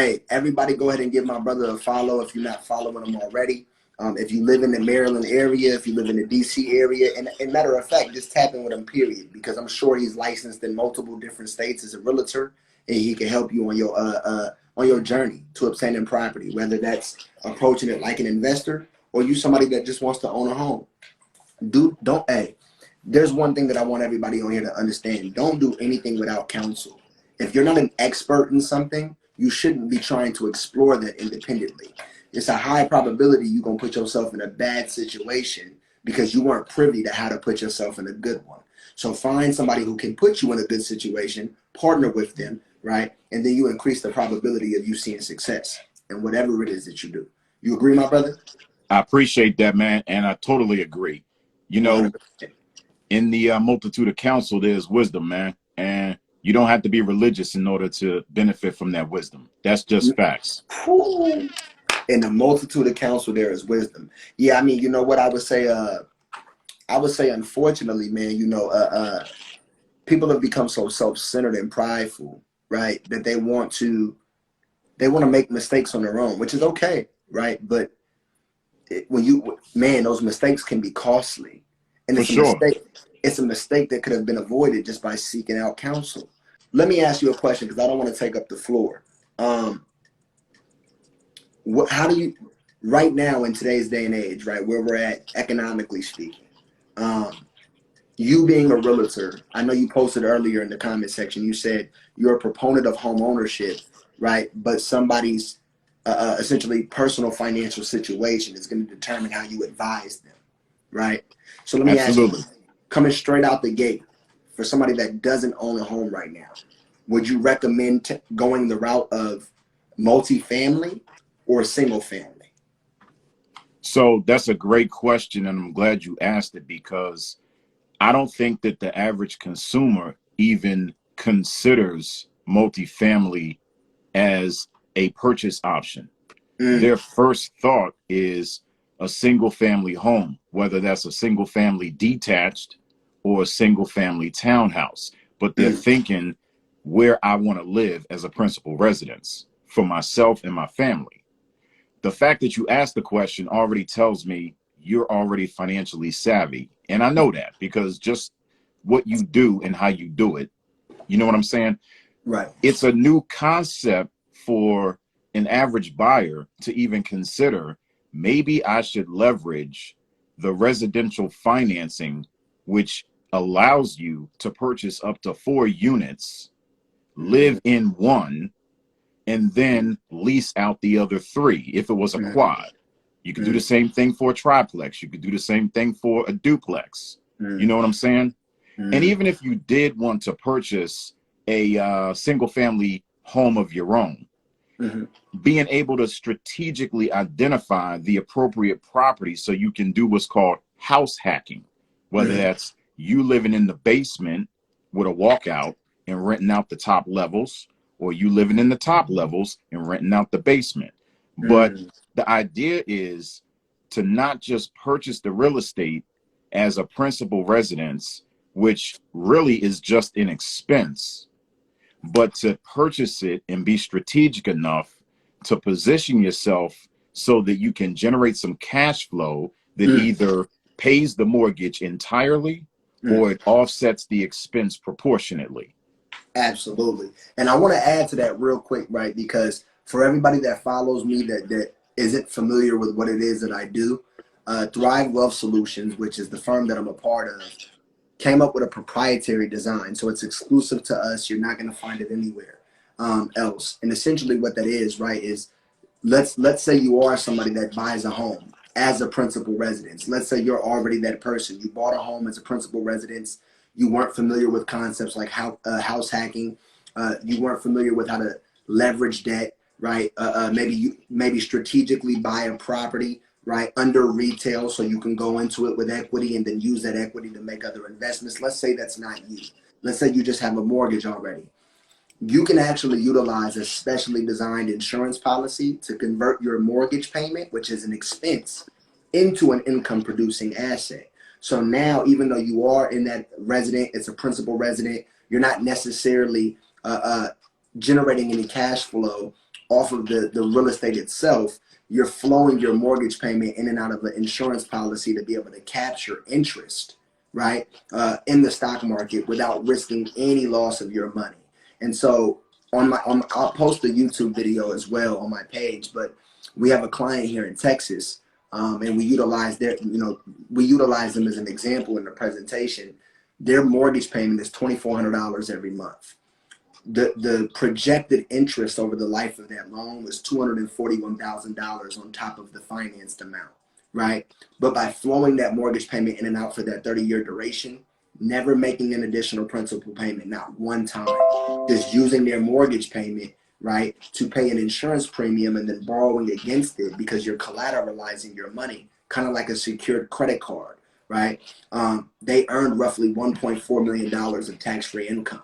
hey, everybody go ahead and give my brother a follow if you're not following him already. If you live in the Maryland area, if you live in the DC area, and matter of fact, just tap in with him, period, because I'm sure he's licensed in multiple different states as a realtor, and he can help you on your journey to obtaining property, whether that's approaching it like an investor or you somebody that just wants to own a home. Hey, there's one thing that I want everybody on here to understand. Don't do anything without counsel. If you're not an expert in something, you shouldn't be trying to explore that independently. It's a high probability you're going to put yourself in a bad situation because you weren't privy to how to put yourself in a good one. So find somebody who can put you in a good situation, partner with them, right? And then you increase the probability of you seeing success in whatever it is that you do. You agree, my brother? I appreciate that, man. And I totally agree. You know, 100%. In the multitude of counsel, there's wisdom, man. And you don't have to be religious in order to benefit from that wisdom. That's just facts. In the multitude of counsel, there is wisdom. Yeah, I mean, you know what I would say? Unfortunately, man, people have become so self-centered and prideful, right? That they want to make mistakes on their own, which is okay, right? But those mistakes can be costly, and For sure. It's a mistake that could have been avoided just by seeking out counsel. Let me ask you a question because I don't want to take up the floor. How do you, right now in today's day and age, right, where we're at economically speaking, you being a realtor, I know you posted earlier in the comment section, you said you're a proponent of home ownership, right? But somebody's essentially personal financial situation is going to determine how you advise them, right? So let me ask you, coming straight out the gate, for somebody that doesn't own a home right now, would you recommend going the route of multifamily or single family? So that's a great question, and I'm glad you asked it because I don't think that the average consumer even considers multifamily as a purchase option. Their first thought is a single family home, whether that's a single family detached or a single family townhouse. But they're thinking where I want to live as a principal residence for myself and my family. The fact that you asked the question already tells me you're already financially savvy. And I know that because just what you do and how you do it, you know what I'm saying? Right. It's a new concept for an average buyer to even consider. Maybe I should leverage the residential financing, which allows you to purchase up to 4 units, live in one, and then lease out the other 3 if it was a quad. You could do the same thing for a triplex. You could do the same thing for a duplex. You know what I'm saying? And even if you did want to purchase a single family home of your own, being able to strategically identify the appropriate property so you can do what's called house hacking, whether that's you living in the basement with a walkout and renting out the top levels, or you living in the top levels and renting out the basement. But the idea is to not just purchase the real estate as a principal residence, which really is just an expense, but to purchase it and be strategic enough to position yourself so that you can generate some cash flow that either pays the mortgage entirely or it offsets the expense proportionately. Absolutely. And I want to add to that real quick, right? Because for everybody that follows me that isn't familiar with what it is that I do, Thrive Wealth Solutions, which is the firm that I'm a part of, came up with a proprietary design. So it's exclusive to us. You're not going to find it anywhere else. And essentially what that is, right, is let's say you are somebody that buys a home as a principal residence. Let's say you're already that person. You bought a home as a principal residence. You weren't familiar with concepts like house hacking. You weren't familiar with how to leverage debt, right? Maybe strategically buy a property, right, under retail so you can go into it with equity and then use that equity to make other investments. Let's say that's not you. Let's say you just have a mortgage already. You can actually utilize a specially designed insurance policy to convert your mortgage payment, which is an expense, into an income producing asset. So now, even though you are in that resident, it's a principal resident, you're not necessarily generating any cash flow off of the real estate itself, you're flowing your mortgage payment in and out of an insurance policy to be able to capture interest, right, in the stock market without risking any loss of your money. And so I'll post a YouTube video as well on my page, but we have a client here in Texas, and we utilize them as an example in the presentation. Their mortgage payment is $2,400 every month. The projected interest over the life of that loan was $241,000 on top of the financed amount, right? But by flowing that mortgage payment in and out for that 30-year duration, never making an additional principal payment, not one time, just using their mortgage payment, right, to pay an insurance premium and then borrowing against it because you're collateralizing your money, kind of like a secured credit card, right? They earned roughly $1.4 million of tax-free income.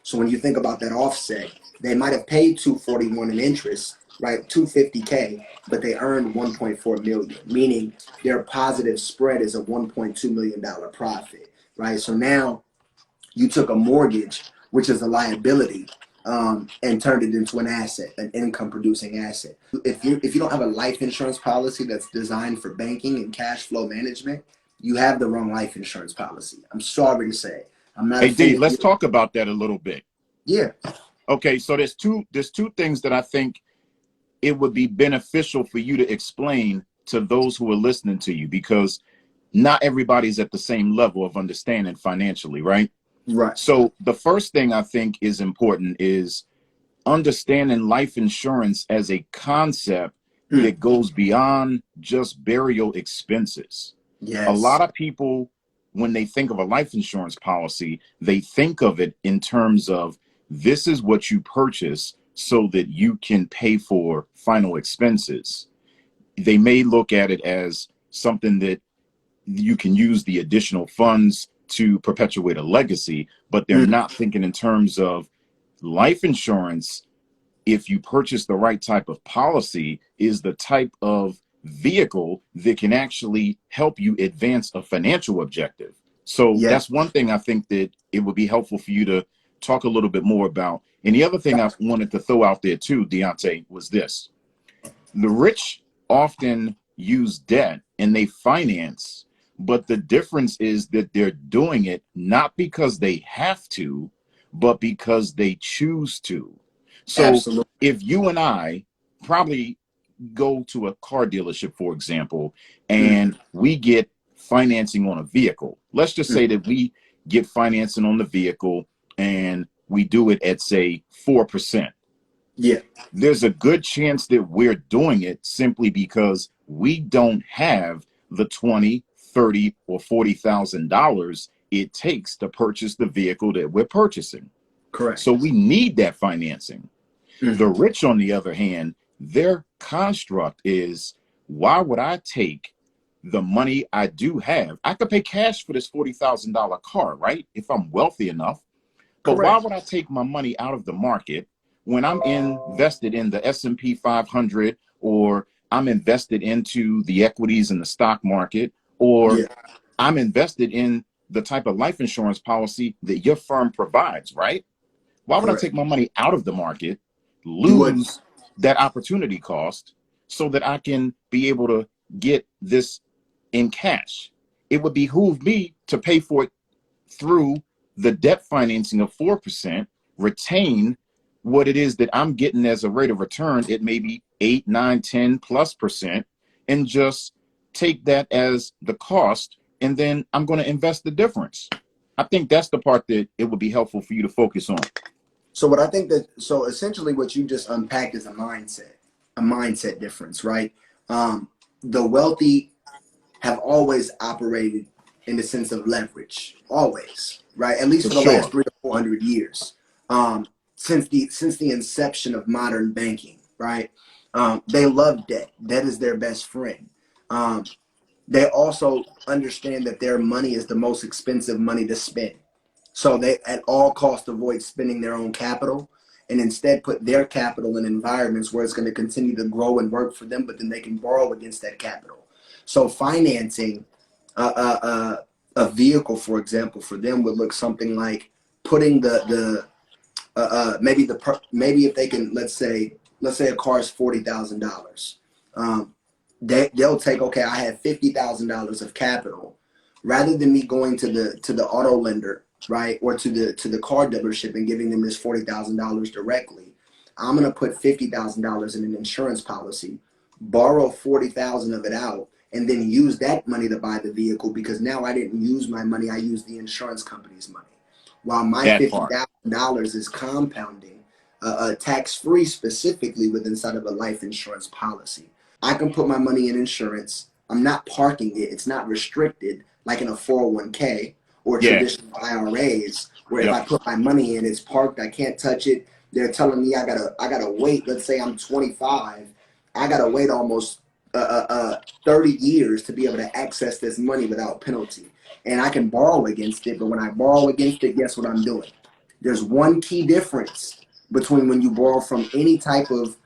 So when you think about that offset, they might have paid $241 in interest, right, $250K, but they earned $1.4 million, meaning their positive spread is a $1.2 million profit, right? So now you took a mortgage, which is a liability, and turned it into an asset, an income-producing asset. If you don't have a life insurance policy that's designed for banking and cash flow management, you have the wrong life insurance policy. I'm sorry to say. I'm not. Hey D, let's talk about that a little bit. Yeah. Okay, so there's two things that I think it would be beneficial for you to explain to those who are listening to you, because not everybody's at the same level of understanding financially, right? Right. So the first thing I think is important is understanding life insurance as a concept that goes beyond just burial expenses. Yes. A lot of people, when they think of a life insurance policy, they think of it in terms of this is what you purchase so that you can pay for final expenses. They may look at it as something that you can use the additional funds to perpetuate a legacy, but they're not thinking in terms of life insurance. If you purchase the right type of policy, is the type of vehicle that can actually help you advance a financial objective. So that's one thing I think that it would be helpful for you to talk a little bit more about. And the other thing I wanted to throw out there too, Deontay, was this. The rich often use debt and they finance, but the difference is that they're doing it not because they have to, but because they choose to. So Absolutely. If you and I probably go to a car dealership, for example, and we get financing on a vehicle, let's just say that we get financing on the vehicle and we do it at, say, 4%. Yeah. There's a good chance that we're doing it simply because we don't have the $20, $30, or $40,000 it takes to purchase the vehicle that we're purchasing. Correct. So we need that financing. The rich, on the other hand, their construct is, why would I take the money I do have? I could pay cash for this $40,000 car, right? If I'm wealthy enough. But why would I take my money out of the market when I'm invested in the S&P 500, or I'm invested into the equities in the stock market, or I'm invested in the type of life insurance policy that your firm provides, right? Why would I take my money out of the market, lose that opportunity cost, so that I can be able to get this in cash? It would behoove me to pay for it through the debt financing of 4%, retain what it is that I'm getting as a rate of return at maybe 8, 9, 10+%, and just take that as the cost, and then I'm going to invest the difference. I think that's the part that it would be helpful for you to focus on. So what I think that, so essentially what you just unpacked is a mindset difference, right? The wealthy have always operated in the sense of leverage, always, right? At least for the last 300 or 400 years, since the inception of modern banking, right? They love debt. Debt is their best friend. They also understand that their money is the most expensive money to spend. So they at all costs avoid spending their own capital and instead put their capital in environments where it's going to continue to grow and work for them, but then they can borrow against that capital. So financing a vehicle, for example, for them would look something like putting maybe if they can, let's say, let's say a car is $40,000. They'll take, okay, I have $50,000 of capital. Rather than me going to the auto lender, right, or to the car dealership and giving them this $40,000 directly, I'm gonna put $50,000 in an insurance policy, borrow 40,000 of it out, and then use that money to buy the vehicle, because now I didn't use my money, I used the insurance company's money. While my That part. $50,000 is compounding, tax-free, specifically with inside of a life insurance policy. I can put my money in insurance. I'm not parking it. It's not restricted like in a 401k or Yeah. traditional IRAs, where if Yep. I put my money in, it's parked. I can't touch it. They're telling me I gotta wait. Let's say I'm 25. I gotta wait almost 30 years to be able to access this money without penalty. And I can borrow against it, but when I borrow against it, guess what I'm doing? There's one key difference between when you borrow from any type of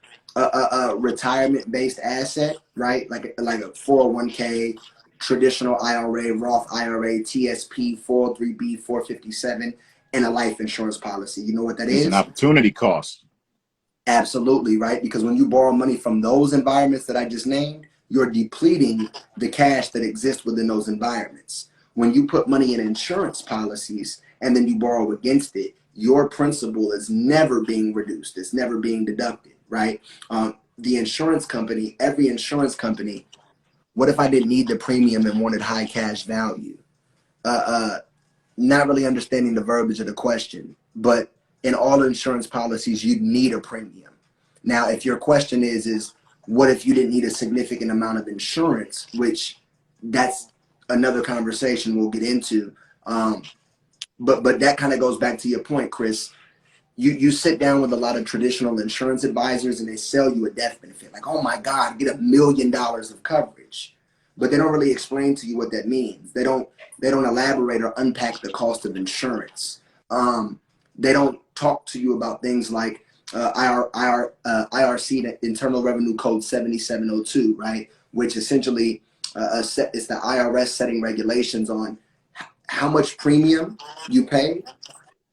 retirement-based asset, right? Like a 401k, traditional IRA, Roth IRA, TSP, 403b, 457, and a life insurance policy. You know what that It's an is? opportunity cost. Absolutely, right? Because when you borrow money from those environments that I just named, you're depleting the cash that exists within those environments. When you put money in insurance policies and then you borrow against it, your principal is never being reduced. It's never being deducted, right? The insurance company, every insurance company, what if I didn't need the premium and wanted high cash value? Uh, uh, Not really understanding the verbiage of the question, but in all insurance policies, you need a premium. Now, if your question is what if you didn't need a significant amount of insurance, which that's another conversation we'll get into. But that kind of goes back to your point, Chris. You sit down with a lot of traditional insurance advisors and they sell you a death benefit. Like, oh my God, get $1 million of coverage. But they don't really explain to you what that means. They don't elaborate or unpack the cost of insurance. They don't talk to you about things like IRC, the Internal Revenue Code 7702, right? Which essentially is the IRS setting regulations on how much premium you pay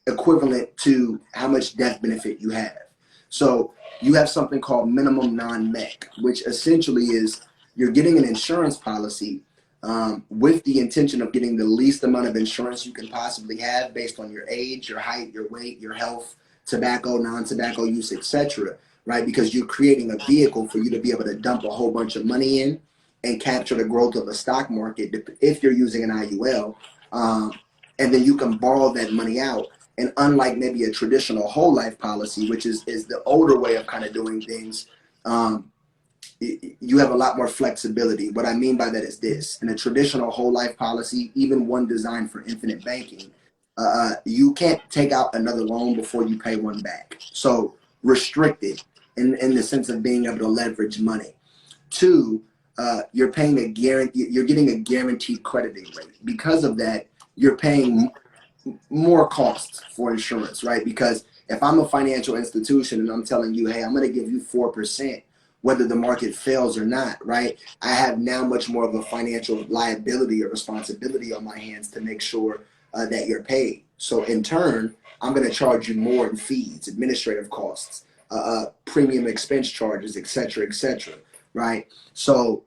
equivalent to how much death benefit you have. So you have something called minimum non-MEC, which essentially is you're getting an insurance policy with the intention of getting the least amount of insurance you can possibly have based on your age, your height, your weight, your health, tobacco, non-tobacco use, etc. Right? Because you're creating a vehicle for you to be able to dump a whole bunch of money in and capture the growth of a stock market if you're using an IUL. And then you can borrow that money out. And unlike maybe a traditional whole life policy, which is the older way of kind of doing things, you have a lot more flexibility. What I mean by that is this: in a traditional whole life policy, even one designed for infinite banking, you can't take out another loan before you pay one back. So restricted in the sense of being able to leverage money. Two, you're paying you're getting a guaranteed crediting rate. Because of that, you're paying more costs for insurance, right? Because if I'm a financial institution and I'm telling you, hey, I'm going to give you 4%, whether the market fails or not, right? I have now much more of a financial liability or responsibility on my hands to make sure that you're paid. So in turn, I'm going to charge you more in fees, administrative costs, premium expense charges, et cetera, right? So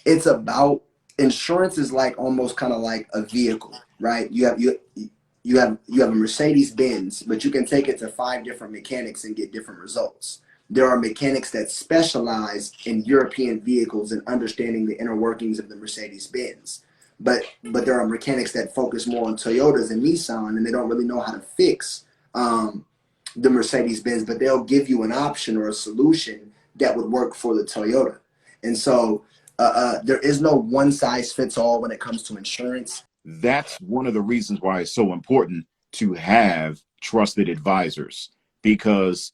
it's about insurance is like almost kind of like a vehicle, right? You have a Mercedes Benz, but you can take it to 5 different mechanics and get different results. There are mechanics that specialize in European vehicles and understanding the inner workings of the Mercedes Benz. But there are mechanics that focus more on Toyotas and Nissan, and they don't really know how to fix the Mercedes Benz, but they'll give you an option or a solution that would work for the Toyota. And so there is no one size fits all when it comes to insurance. That's one of the reasons why it's so important to have trusted advisors, because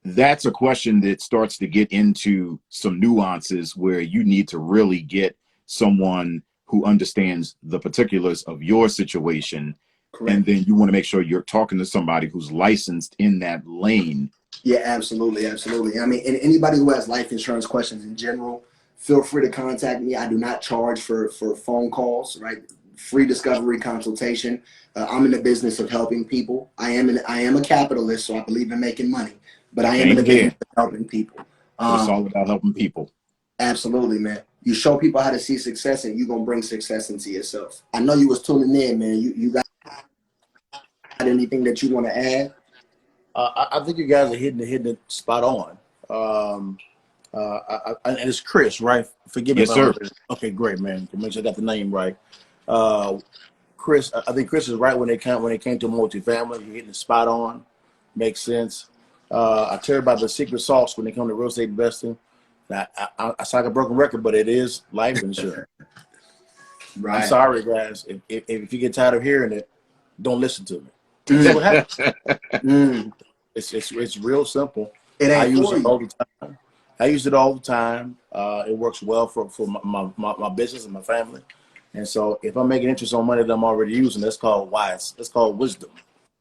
that's a question that starts to get into some nuances where you need to really get someone who understands the particulars of your situation. Correct. And then you want to make sure you're talking to somebody who's licensed in that lane. Yeah, absolutely. I mean, and anybody who has life insurance questions in general, feel free to contact me. I do not charge for phone calls, right? Free discovery consultation. I'm in the business of helping people. I am a capitalist, so I believe in making money. but I am in Same the here. business of helping people. But it's all about helping people. Absolutely, man. You show people how to see success, and you're gonna bring success into yourself. I know you was tuning in, man. You got anything that you want to add? I think you guys are hitting it spot on. And it's Chris, right? Forgive me Yes, if sir. okay, great, man. To make sure I got the name right. Chris, I think Chris is right when it came to multifamily. You're hitting it spot on. Makes sense. I tell you about the secret sauce when it comes to real estate investing. I sound like a broken record, but it is life insurance. Right. I'm sorry, guys. If you get tired of hearing it, don't listen to me. See what happens? It's real simple. It ain't I use for it you. all the time. I use it all the time. It works well for my business and my family. And so if I'm making interest on money that I'm already using, that's called wise. That's called wisdom.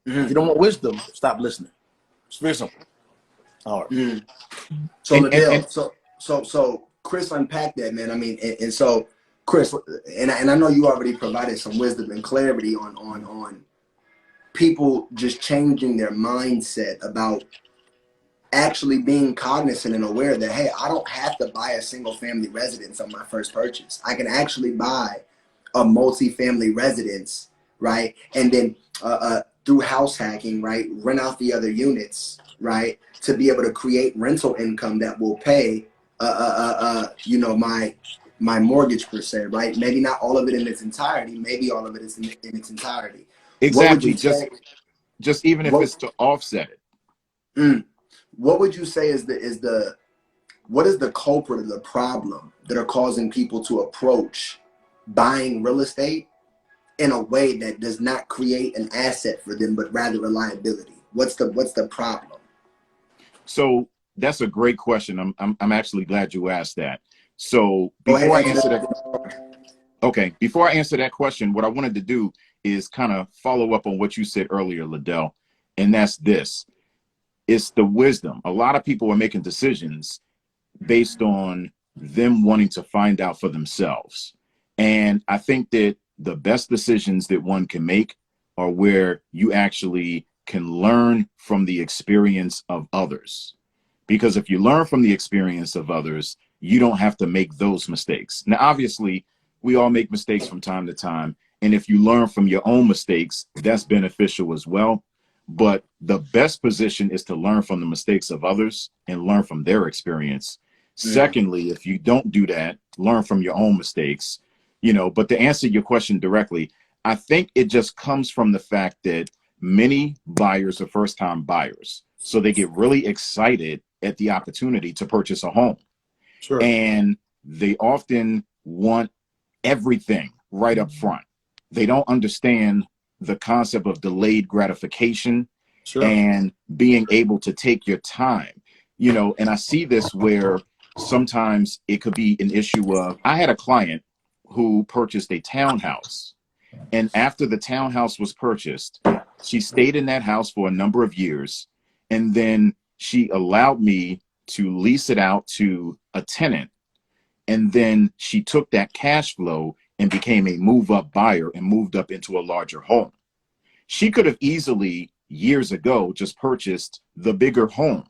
If you don't want wisdom, stop listening. It's very simple. All right. So And- Liddell, so Chris unpacked that, man. I mean, and so Chris, and I know you already provided some wisdom and clarity on people just changing their mindset about actually being cognizant and aware that, hey, I don't have to buy a single family residence on my first purchase. I can actually buy a multi-family residence, right? And then through house hacking, right, rent out the other units, right, to be able to create rental income that will pay, you know, my mortgage per se, right? Maybe not all of it in its entirety. Maybe all of it is in its entirety. Exactly. What would you say? Just even if it's to offset it. What would you say is the what is the culprit of the problem that are causing people to approach buying real estate in a way that does not create an asset for them, but rather a liability? What's the problem? So that's a great question. I'm actually glad you asked that. So before I answer that question, what I wanted to do is kind of follow up on what you said earlier, Liddell, and that's this. It's the wisdom. A lot of people are making decisions based on them wanting to find out for themselves. And I think that the best decisions that one can make are where you actually can learn from the experience of others. Because if you learn from the experience of others, you don't have to make those mistakes. Now, obviously, we all make mistakes from time to time. And if you learn from your own mistakes, that's beneficial as well. But the best position is to learn from the mistakes of others and learn from their experience. Secondly, if you don't do that, learn from your own mistakes, you know. But to answer your question directly, I think it just comes from the fact that many buyers are first-time buyers. So they get really excited at the opportunity to purchase a home. Sure. And they often want everything right up front. They don't understand the concept of delayed gratification. Sure. And being able to take your time, you know. And I see this where sometimes it could be an issue of, I had a client who purchased a townhouse, and after the townhouse was purchased, she stayed in that house for a number of years, and then she allowed me to lease it out to a tenant, and then she took that cash flow and became a move-up buyer and moved up into a larger home. She could have easily, years ago, just purchased the bigger home.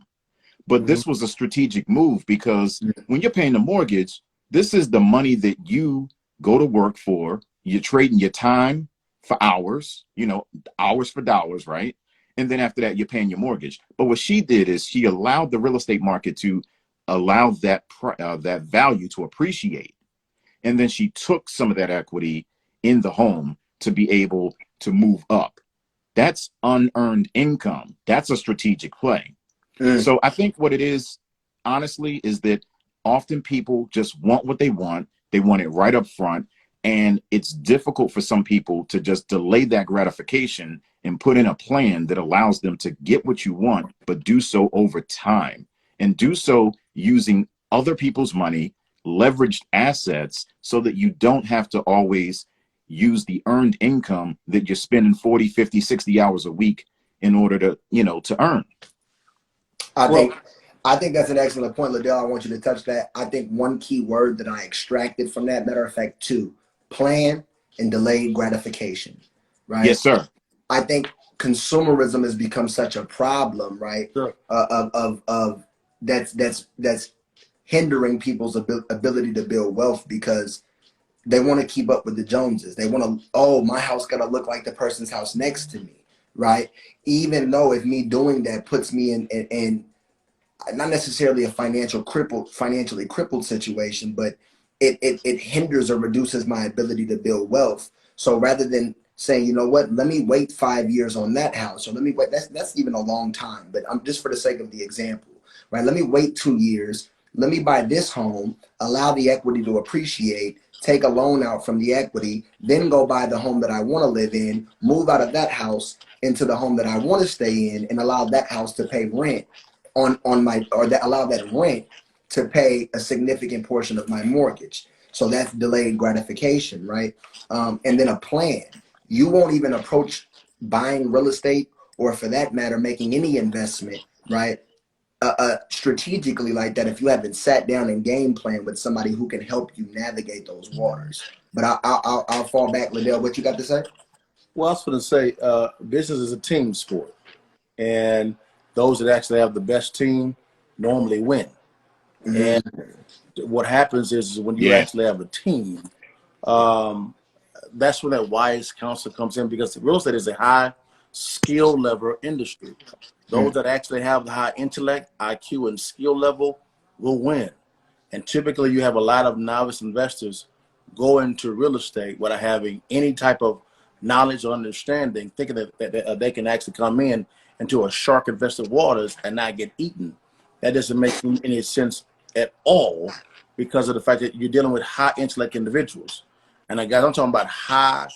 But this was a strategic move, because when you're paying the mortgage, this is the money that you go to work for. You're trading your time for hours, you know, hours for dollars, right? And then after that, you're paying your mortgage. But what she did is she allowed the real estate market to allow that that value to appreciate. And then she took some of that equity in the home to be able to move up. That's unearned income. That's a strategic play. So I think what it is, honestly, is that often people just want what they want. They want it right up front. And it's difficult for some people to just delay that gratification and put in a plan that allows them to get what you want, but do so over time, and do so using other people's money, leveraged assets, so that you don't have to always use the earned income that you're spending 40, 50, 60 hours a week in order to, you know, to earn. I think that's an excellent point, Liddell. I want you to touch that. I think one key word that I extracted from that, matter of fact, two: plan and delayed gratification. Right? Yes, sir. I think consumerism has become such a problem, right? Sure. Of that's hindering people's ability to build wealth because they want to keep up with the Joneses. They want to, oh, my house got to look like the person's house next to me, right? Even though if me doing that puts me in not necessarily a financially crippled situation, but it hinders or reduces my ability to build wealth. So rather than saying, you know what, let me wait 5 years on that house, or let me wait, that's even a long time, but I'm just for the sake of the example, right? Let me wait 2 years. Let me buy this home, allow the equity to appreciate, take a loan out from the equity, then go buy the home that I want to live in, move out of that house into the home that I want to stay in, and allow that house to pay rent on my, or that allow that rent to pay a significant portion of my mortgage. So that's delayed gratification, right? And then a plan. You won't even approach buying real estate, or for that matter, making any investment, right? Strategically like that if you haven't sat down and game plan with somebody who can help you navigate those waters. But I'll fall back. Liddell, what you got to say? Well, I was going to say, business is a team sport, and those that actually have the best team normally win. Mm-hmm. And what happens is when you Yeah. actually have a team, that's when that wise counsel comes in, because real estate is a high skill level industry. Those that actually have the high intellect, IQ, and skill level will win. And typically you have a lot of novice investors go into real estate without having any type of knowledge or understanding, thinking that they can actually come in into a shark infested waters and not get eaten. That doesn't make any sense at all, because of the fact that you're dealing with high intellect individuals. And guys, I'm talking about high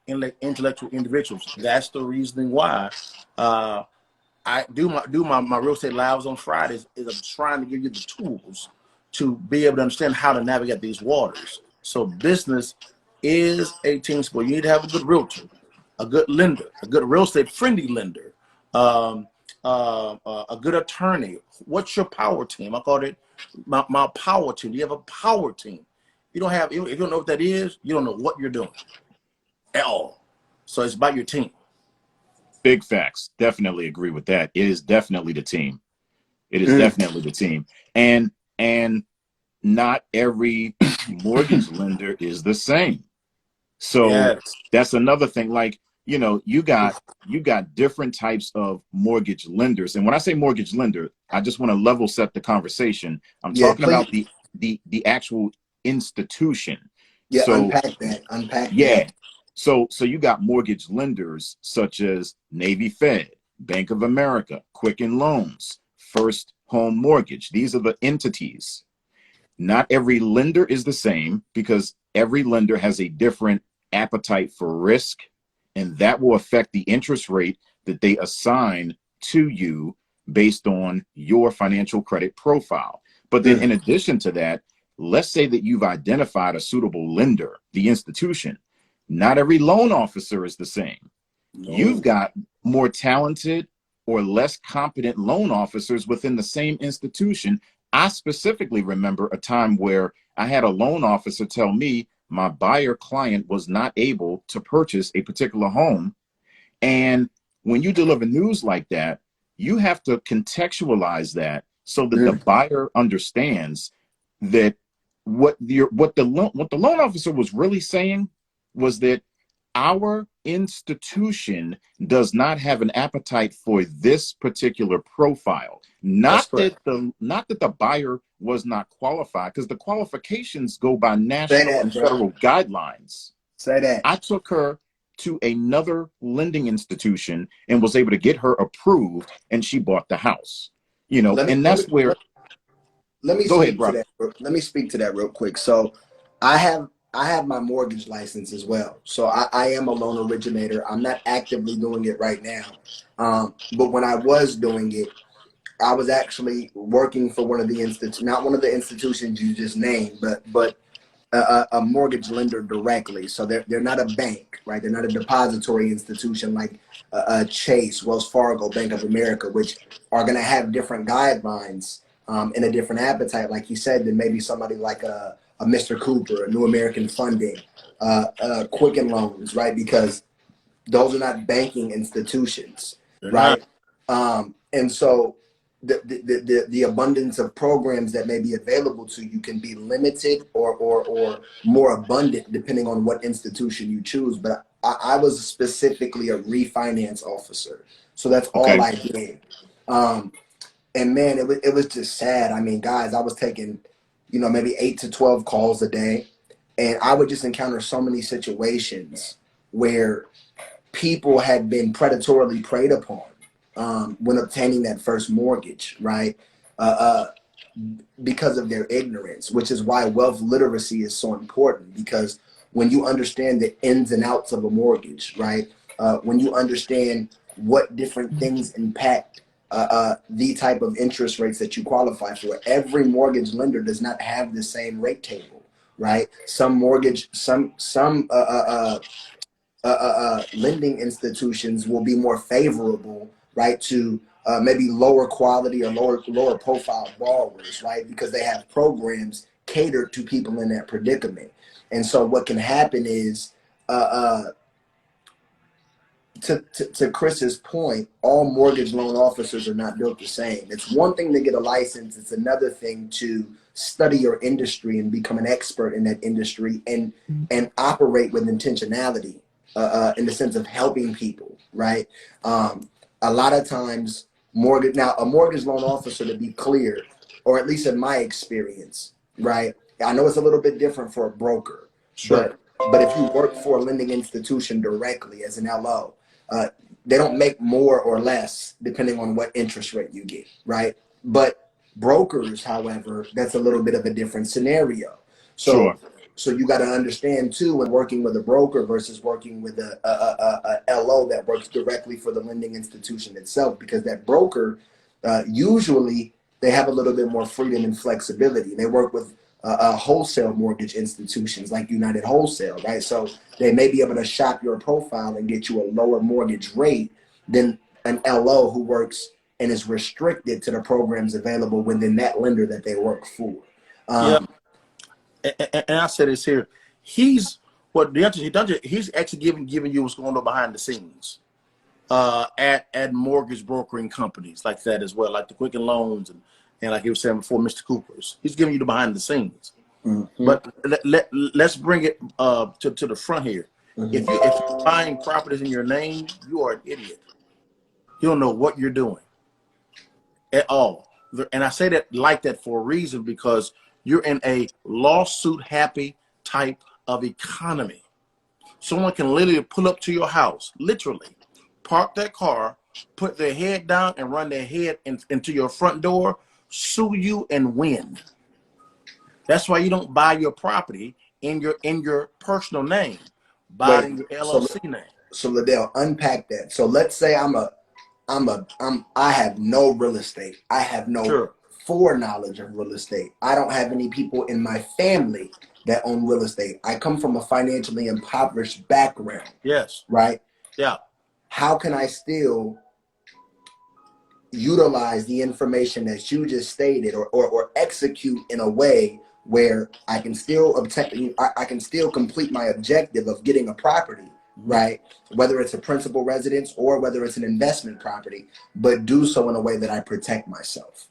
intellectual individuals. That's the reasoning why I do my real estate lives on Fridays, is I'm trying to give you the tools to be able to understand how to navigate these waters. So business is a team sport. You need to have a good realtor, a good lender, a good real estate friendly lender, a good attorney. What's your power team? I call it my power team. You have a power team. If you don't know what that is, you don't know what you're doing at all. So it's about your team. Big facts. Definitely agree with that. It is definitely the team. It is definitely the team. And not every mortgage lender is the same. So Yes. that's another thing. Like, you know, you got different types of mortgage lenders. And when I say mortgage lender, I just want to level set the conversation. I'm talking about the actual institution. Yeah, So unpack yeah. that. So you got mortgage lenders such as Navy Fed, Bank of America, Quicken Loans, First Home Mortgage. These are the entities. Not every lender is the same, because every lender has a different appetite for risk, and that will affect the interest rate that they assign to you based on your financial credit profile. But then in addition to that, let's say that you've identified a suitable lender, the institution. Not every loan officer is the same. No. You've got more talented or less competent loan officers within the same institution. I specifically remember a time where I had a loan officer tell me my buyer client was not able to purchase a particular home. And when you deliver news like that, you have to contextualize that so that the buyer understands that what the loan officer was really saying was that our institution does not have an appetite for this particular profile. Not that the buyer was not qualified, because the qualifications go by national and federal guidelines. Say that. I took her to another lending institution and was able to get her approved, and she bought the house. You know, Let me speak to that real quick. So I have my mortgage license as well. So I am a loan originator. I'm not actively doing it right now. But when I was doing it, I was actually working for one of the not one of the institutions you just named, but a mortgage lender directly. So they're not a bank, right? They're not a depository institution like Chase, Wells Fargo, Bank of America, which are going to have different guidelines and a different appetite, like you said, than maybe somebody like a Mr. Cooper, a New American Funding, Quicken Loans, right? Because Those are not banking institutions, They're not. right? And so the abundance of programs that may be available to you can be limited or more abundant depending on what institution you choose. But I was specifically a refinance officer, so that's all Okay. I did. And man, it was just sad. I mean, guys, I was taking, maybe 8 to 12 calls a day, and I would just encounter so many situations where people had been predatorily preyed upon when obtaining that first mortgage, right? Uh, uh, because of their ignorance, which is why wealth literacy is so important. Because when you understand the ins and outs of a mortgage, right? When you understand what different things impact the type of interest rates that you qualify for, every mortgage lender does not have the same rate table, right? Some lending institutions will be more favorable, right, to maybe lower quality or lower profile borrowers, right, because they have programs catered to people in that predicament. And so what can happen is, uh, uh, to Chris's point, all mortgage loan officers are not built the same. It's one thing to get a license. It's another thing to study your industry and become an expert in that industry and operate with intentionality in the sense of helping people, right? A lot of times, a mortgage loan officer, to be clear, or at least in my experience, right? I know it's a little bit different for a broker, Sure. but if you work for a lending institution directly as an LO, uh, they don't make more or less depending on what interest rate you get, right? But brokers, however, that's a little bit of a different scenario. So, Sure. so you got to understand too, when working with a broker versus working with a LO that works directly for the lending institution itself, because that broker usually they have a little bit more freedom and flexibility. They work with wholesale mortgage institutions like United Wholesale, right? So they may be able to shop your profile and get you a lower mortgage rate than an LO who works and is restricted to the programs available within that lender that they work for. Yeah. Um, And I said this here. He's what DeAndre, he's actually giving you what's going on behind the scenes at mortgage brokering companies like that as well, like the Quicken Loans and like he was saying before, Mr. Cooper's. He's giving you the behind the scenes. mm-hmm, But let's bring it to the front here. If you're buying properties in your name, you are an idiot. You don't know what you're doing at all. And I say that like that for a reason, because you're in a lawsuit happy type of economy. Someone can literally pull up to your house, literally park their car, put their head down and run their head into your front door, sue you and win. That's why you don't buy your property in your personal name. Buy it wait, in your so LLC name. so Liddell, unpack that. So let's say I have no real estate. I have no Sure. foreknowledge of real estate. I don't have any people in my family that own real estate. I come from a financially impoverished background, Yes. right? Yeah. How can I still utilize the information that you just stated or execute in a way where I can still obtain, I can still complete my objective of getting a property, right? Whether it's a principal residence or whether it's an investment property, but do so in a way that I protect myself.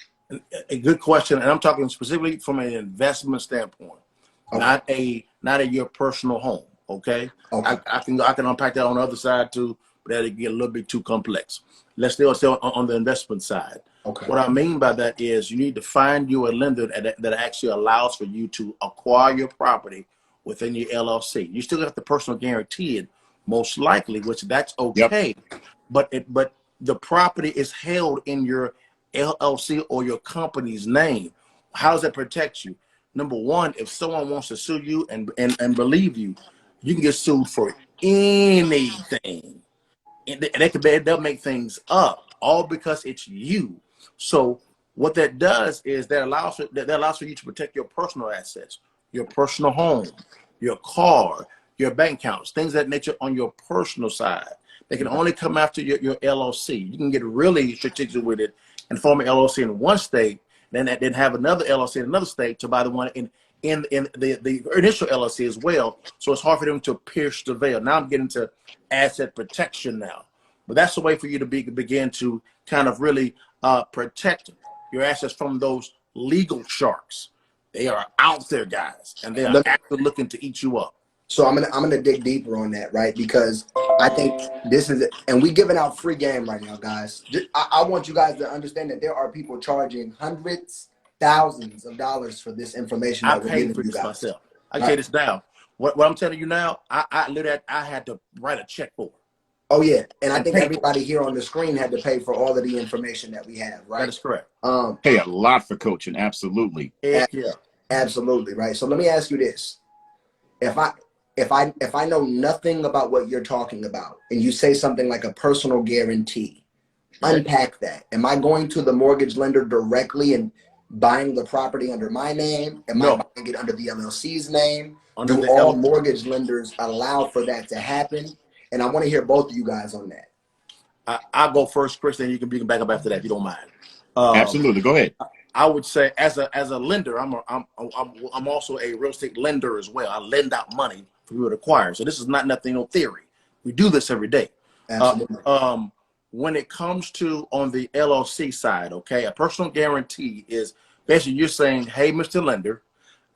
A good question, and I'm talking specifically from an investment standpoint, Okay. not a your personal home. Okay, Okay. I can unpack that on the other side too, but that'll get a little bit too complex. Let's stay on the investment side. Okay. What I mean by that is you need to find you a lender that actually allows for you to acquire your property within your LLC. You still have the personal guarantee it, most likely, which that's Yep. okay, but the property is held in your LLC or your company's name. How does that protect you? Number one, if someone wants to sue you and believe you, you can get sued for anything. And they'll make things up all because it's you. So what that does is that allows for you to protect your personal assets, your personal home, your car, your bank accounts, things of that nature on your personal side. They can only come after your LLC. You can get really strategic with it and form an LLC in one state, then have another LLC in another state to buy the one in the initial LLC as well. So it's hard for them to pierce the veil. Now I'm getting to asset protection now. But that's the way for you to begin to kind of really protect your assets from those legal sharks. They are out there, guys, and they are actually looking to eat you up. So I'm gonna dig deeper on that, right? Because I think this is, and we giving out free game right now, guys. I want you guys to understand that there are people charging hundreds, thousands of dollars for this information I that we're paid giving for you this guys. myself. I can say this now. What I'm telling you now, I literally had to write a check for it. Oh yeah, and I And think pay for everybody here on the screen had to pay for all of the information that we have, right? That is correct. Pay a lot for coaching, absolutely. Heck yeah. Absolutely, right? So let me ask you this: if I know nothing about what you're talking about, and you say something like a personal guarantee, unpack that. Am I going to the mortgage lender directly and buying the property under my name? Am I buying it under the LLC's name? Under Do the all mortgage lenders allow for that to happen? And I want to hear both of you guys on that. I'll go first, Chris, and you can back up after that if you don't mind. Absolutely, go ahead. I would say as a lender, I'm also a real estate lender as well. I lend out money for people to acquire. So this is not nothing on theory. We do this every day. Absolutely. When it comes to on the LLC side, okay, a personal guarantee is basically you're saying, hey, Mr. Lender,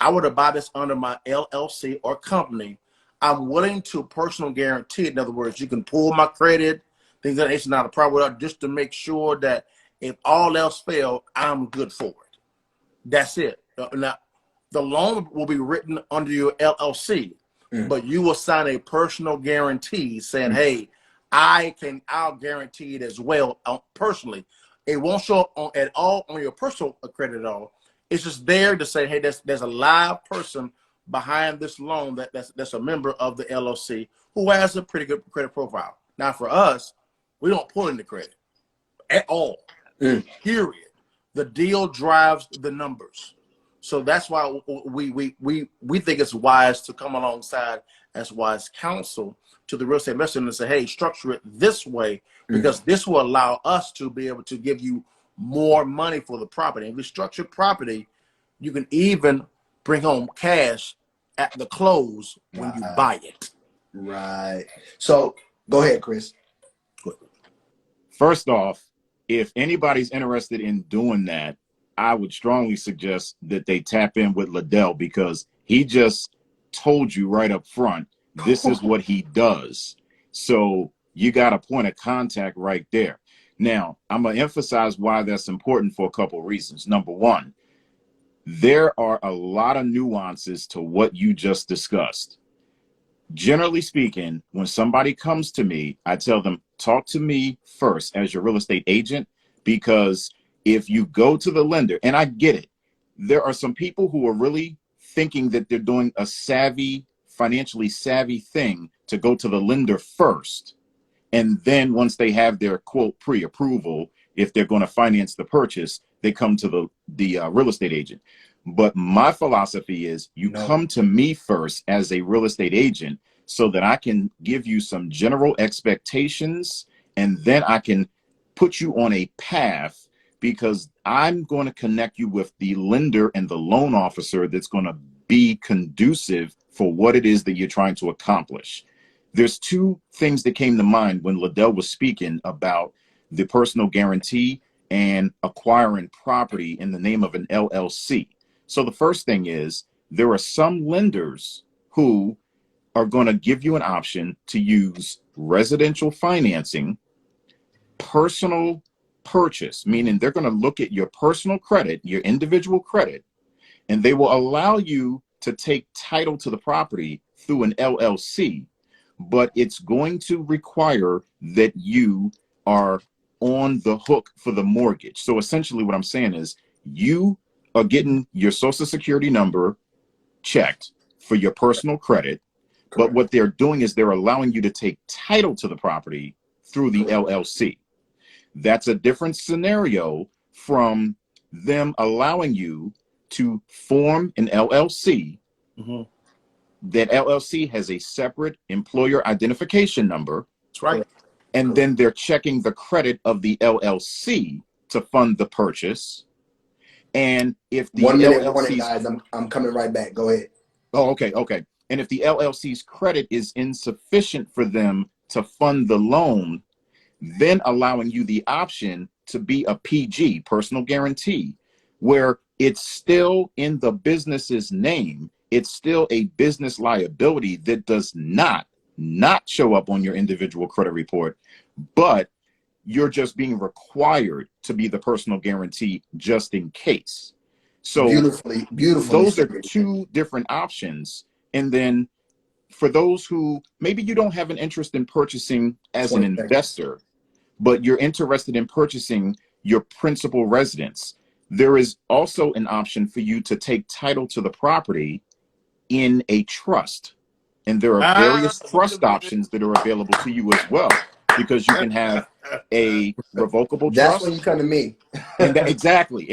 I would have bought this under my LLC or company. I'm willing to personal guarantee. In other words, you can pull my credit, things like that. It's not a problem, just to make sure that if all else fails, I'm good for it. That's it. Now, the loan will be written under your LLC, but you will sign a personal guarantee saying, hey, I'll guarantee it as well personally. It won't show up at all on your personal credit at all. It's just there to say, hey, there's a live person behind this loan that's a member of the LLC who has a pretty good credit profile. Now, for us, we don't pull any credit at all. Period. The deal drives the numbers. So that's why we think it's wise to come alongside as wise counsel to the real estate investor and say, hey, structure it this way because this will allow us to be able to give you more money for the property. If we structure property, you can even bring home cash at the close when you buy it. Right. So go ahead, Chris. First off, if anybody's interested in doing that, I would strongly suggest that they tap in with Liddell because he just told you right up front, this is what he does. So you got a point of contact right there. Now, I'm going to emphasize why that's important for a couple of reasons. Number one, there are a lot of nuances to what you just discussed. Generally speaking, when somebody comes to me, I tell them, talk to me first as your real estate agent, because if you go to the lender, and I get it, there are some people who are really thinking that they're doing a financially savvy thing to go to the lender first. And then once they have their quote pre-approval, if they're going to finance the purchase, they come to the real estate agent. But my philosophy is you come to me first as a real estate agent so that I can give you some general expectations, and then I can put you on a path because I'm going to connect you with the lender and the loan officer that's going to be conducive for what it is that you're trying to accomplish. There's two things that came to mind when Liddell was speaking about the personal guarantee and acquiring property in the name of an LLC. So the first thing is there are some lenders who are going to give you an option to use residential financing, personal purchase, meaning they're going to look at your personal credit, your individual credit, and they will allow you to take title to the property through an LLC, but it's going to require that you are on the hook for the mortgage. So essentially what I'm saying is you are getting your social security number checked for your personal credit, but what they're doing is they're allowing you to take title to the property through the LLC. That's a different scenario from them allowing you to form an LLC. That LLC has a separate employer identification number. That's right. And then they're checking the credit of the LLC to fund the purchase. And if the 1 minute warning, LLC's guys. I'm coming right back. Go ahead. Oh, okay, okay. And if the LLC's credit is insufficient for them to fund the loan, then allowing you the option to be a PG, personal guarantee, where it's still in the business's name. It's still a business liability that does not show up on your individual credit report, but you're just being required to be the personal guarantee just in case. So Beautifully those are stated. two different options. And then for those who maybe you don't have an interest in purchasing as an 20 seconds. investor, but you're interested in purchasing your principal residence, there is also an option for you to take title to the property in a trust. And there are various trust options that are available to you as well, because you can have a revocable That's trust. when you come to me. And exactly.